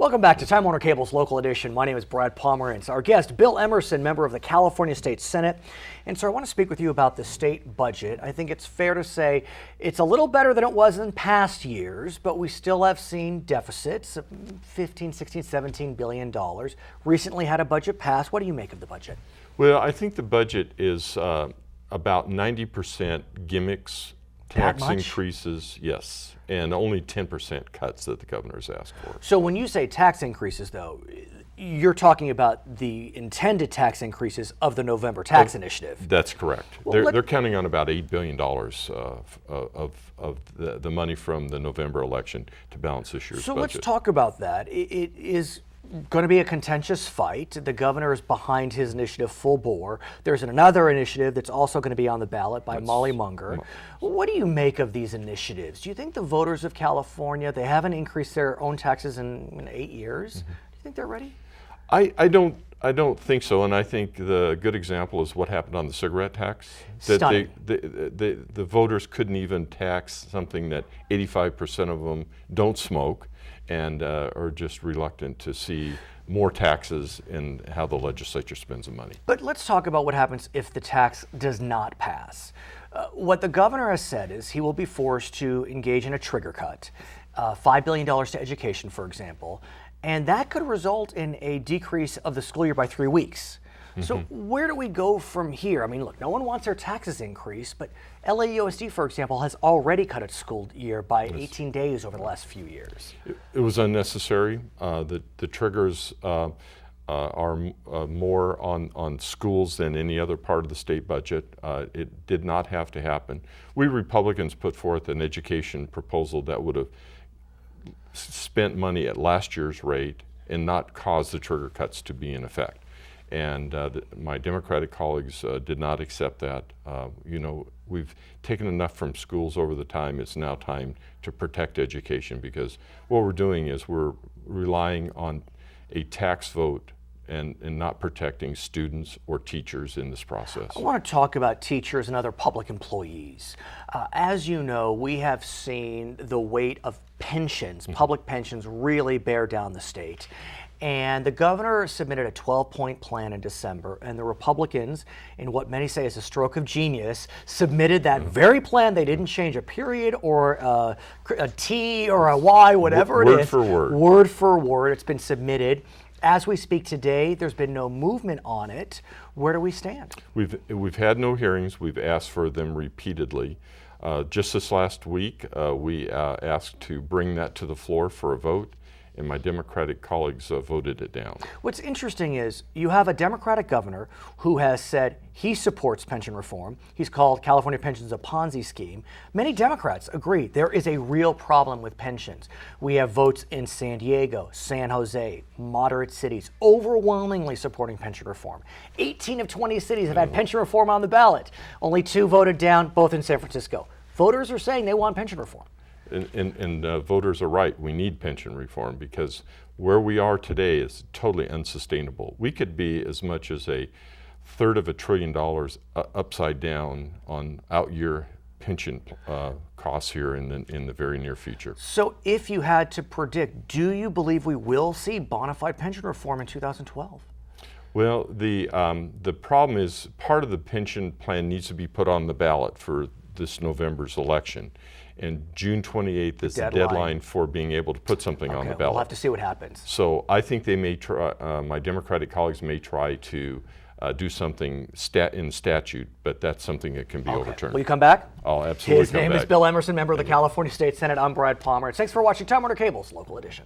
Welcome back to Time Warner Cable's Local Edition. My name is Brad Pomerance. Our guest, Bill Emmerson, member of the California State Senate. And so I want to speak with you about the state budget. I think it's fair to say it's a little better than it was in past years, but we still have seen deficits of 15, 16, 17 billion dollars. Recently had a budget pass. What do you make of the budget? Well, I think the budget is about 90% gimmicks, tax increases, yes, and only 10% cuts that the governor's asked for. So when you say tax increases, though, you're talking about the intended tax increases of the November tax initiative. That's correct. Well, they're counting on about $8 billion of the money from the November election to balance this year's budget. So let's talk about that. It is going to be a contentious fight. The governor is behind his initiative full bore. There's another initiative that's also going to be on the ballot by Molly Munger. What do you make of these initiatives? Do you think the voters of California, they haven't increased their own taxes in 8 years? Do you think they're ready? I don't think so, and I think the good example is what happened on the cigarette tax. Stunning. The voters couldn't even tax something that 85% of them don't smoke, and are just reluctant to see more taxes in how the legislature spends the money. But let's talk about what happens if the tax does not pass. What the governor has said is he will be forced to engage in a trigger cut, $5 billion to education, for example, and that could result in a decrease of the school year by 3 weeks. So where do we go from here? I mean, look, no one wants their taxes increased, but LAUSD, for example, has already cut its school year by 18 days over the last few years. It was unnecessary. The triggers are more on schools than any other part of the state budget. It did not have to happen. We Republicans put forth an education proposal that would have spent money at last year's rate and not caused the trigger cuts to be in effect. And my Democratic colleagues did not accept that. You know, we've taken enough from schools over the time. It's now time to protect education, because what we're doing is we're relying on a tax vote and not protecting students or teachers in this process. I want to talk about teachers and other public employees. As you know, we have seen the weight of pensions, public pensions, really bear down the state. And the governor submitted a 12-point plan in December, and the Republicans, in what many say is a stroke of genius, submitted that very plan. They didn't change a period or a T or a Y, whatever it is. Word for word. Word for word. It's been submitted. As we speak today, there's been no movement on it. Where do we stand? We've had no hearings. We've asked for them repeatedly. Just this last week, we asked to bring that to the floor for a vote, and my Democratic colleagues voted it down. What's interesting is you have a Democratic governor who has said he supports pension reform. He's called California pensions a Ponzi scheme. Many Democrats agree there is a real problem with pensions. We have votes in San Diego, San Jose, moderate cities, overwhelmingly supporting pension reform. 18 of 20 cities have had pension reform on the ballot. Only 2 voted down, both in San Francisco. Voters are saying they want pension reform. And voters are right. We need pension reform, because where we are today is totally unsustainable. We could be as much as $1/3 of $1 trillion upside down on out-year pension costs here in the very near future. So if you had to predict, do you believe we will see bona fide pension reform in 2012? Well, the problem is part of the pension plan needs to be put on the ballot for this November's election. And June 28th is the deadline for being able to put something on the ballot. We'll have to see what happens. So I think they may try, my Democratic colleagues may try to do something in statute, but that's something that can be overturned. Will you come back? I'll absolutely come back. His name is Bill Emerson, member of the California State Senate. I'm Brad Pomerance. Thanks for watching Time Warner Cable's Local Edition.